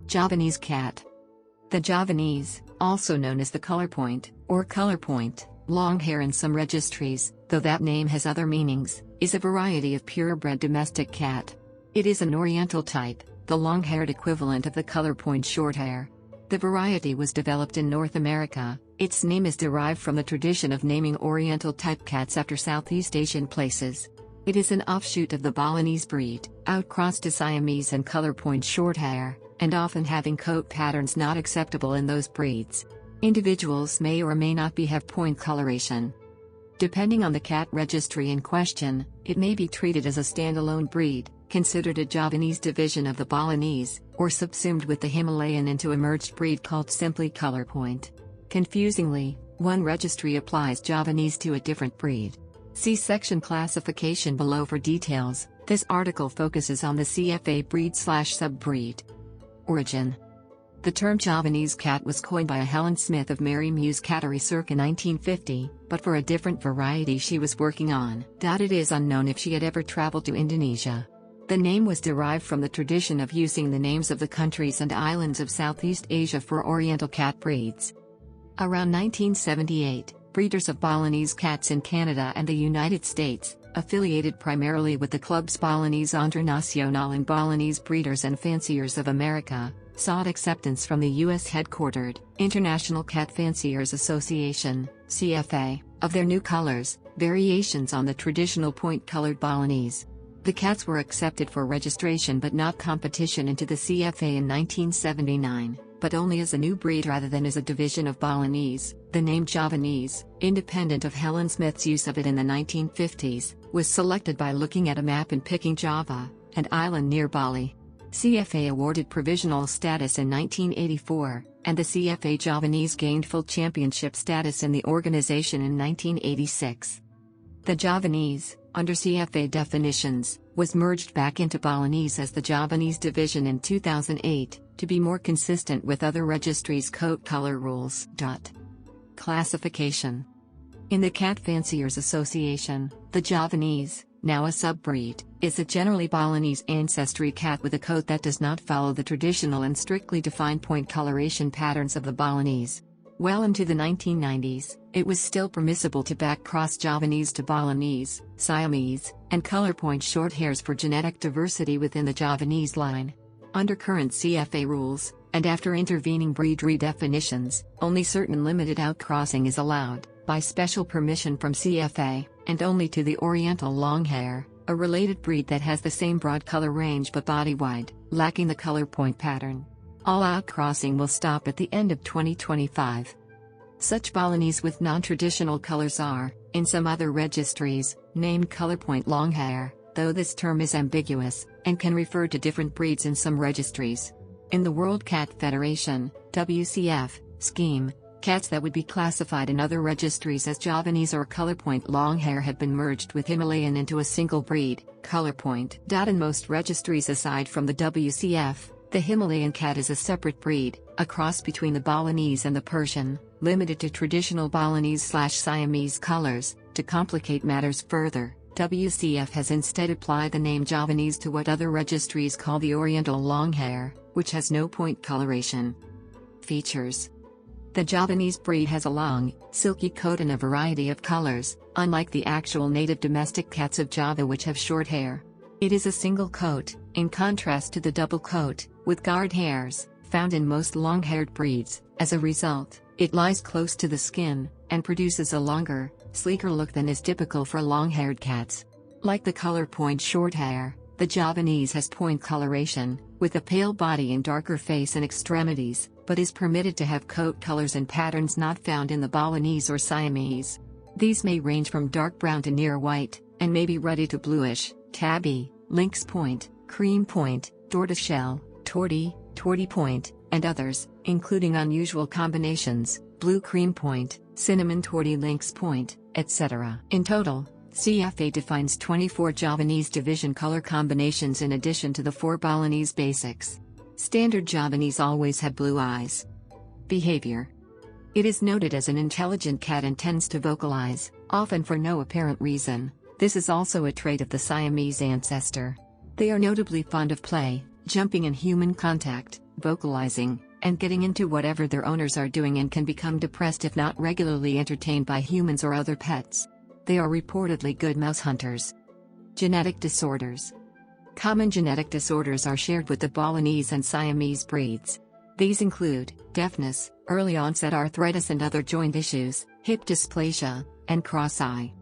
Javanese cat. The Javanese, also known as the Colourpoint, or Colourpoint, Longhair in some registries, though that name has other meanings, is a variety of purebred domestic cat. It is an Oriental-type, the long-haired equivalent of the Colourpoint Shorthair. The variety was developed in North America. Its name is derived from the tradition of naming Oriental-type cats after Southeast Asian places. It is an offshoot of the Balinese breed, outcrossed to Siamese and Colorpoint Shorthair, and often having coat patterns not acceptable in those breeds. Individuals may or may not have point coloration. Depending on the cat registry in question, it may be treated as a standalone breed, considered a Javanese division of the Balinese, or subsumed with the Himalayan into a merged breed called simply Colourpoint. Confusingly, one registry applies Javanese to a different breed. See section classification below for details. This article focuses on the CFA breed/subbreed. Origin. The term Javanese cat was coined by a Helen Smith of Mary Muse Cattery circa 1950, but for a different variety she was working on. It is unknown if she had ever traveled to Indonesia. The name was derived from the tradition of using the names of the countries and islands of Southeast Asia for Oriental cat breeds. Around 1978, breeders of Balinese cats in Canada and the United States, affiliated primarily with the clubs Balinese Internacional and Balinese Breeders and Fanciers of America, sought acceptance from the U.S.-headquartered International Cat Fanciers Association (CFA) of their new colors, variations on the traditional point-colored Balinese. The cats were accepted for registration but not competition into the CFA in 1979, but only as a new breed rather than as a division of Balinese. The name Javanese, independent of Helen Smith's use of it in the 1950s, was selected by looking at a map and picking Java, an island near Bali. CFA awarded provisional status in 1984, and the CFA Javanese gained full championship status in the organization in 1986. The Javanese, under CFA definitions, was merged back into Balinese as the Javanese division in 2008, to be more consistent with other registries' coat color rules. Classification. In the Cat Fanciers Association, the Javanese, now a subbreed, is a generally Balinese ancestry cat with a coat that does not follow the traditional and strictly defined point coloration patterns of the Balinese. Well into the 1990s, it was still permissible to back-cross Javanese to Balinese, Siamese, and Colorpoint Shorthairs for genetic diversity within the Javanese line. Under current CFA rules, and after intervening breed redefinitions, only certain limited outcrossing is allowed, by special permission from CFA, and only to the Oriental Longhair, a related breed that has the same broad color range but body-wide, lacking the color point pattern. All outcrossing will stop at the end of 2025. Such Balinese with non-traditional colors are, in some other registries, named Colourpoint Longhair, though this term is ambiguous, and can refer to different breeds in some registries. In the World Cat Federation, WCF, scheme, cats that would be classified in other registries as Javanese or Colourpoint Longhair have been merged with Himalayan into a single breed, Colourpoint. In most registries aside from the WCF, the Himalayan cat is a separate breed, a cross between the Balinese and the Persian, limited to traditional Balinese/Siamese colors. To complicate matters further, WCF has instead applied the name Javanese to what other registries call the Oriental Longhair, which has no point coloration. Features. The Javanese breed has a long, silky coat in a variety of colors, unlike the actual native domestic cats of Java which have short hair. It is a single coat, in contrast to the double coat, with guard hairs, found in most long-haired breeds. As a result, it lies close to the skin, and produces a longer, sleeker look than is typical for long-haired cats. Like the Colourpoint Shorthair, the Javanese has point coloration, with a pale body and darker face and extremities, but is permitted to have coat colors and patterns not found in the Balinese or Siamese. These may range from dark brown to near white, and may be ruddy to bluish, tabby, lynx point, cream point, tortoiseshell, torty point, and others, including unusual combinations, blue cream point, cinnamon torty lynx point, etc. In total, CFA defines 24 Javanese division color combinations in addition to the 4 Balinese basics. Standard Javanese always have blue eyes. Behavior. It is noted as an intelligent cat and tends to vocalize, often for no apparent reason. This is also a trait of the Siamese ancestor. They are notably fond of play, jumping and human contact, vocalizing, and getting into whatever their owners are doing, and can become depressed if not regularly entertained by humans or other pets. They are reportedly good mouse hunters. Genetic disorders. Common genetic disorders are shared with the Balinese and Siamese breeds. These include deafness, early onset arthritis and other joint issues, hip dysplasia, and cross eye.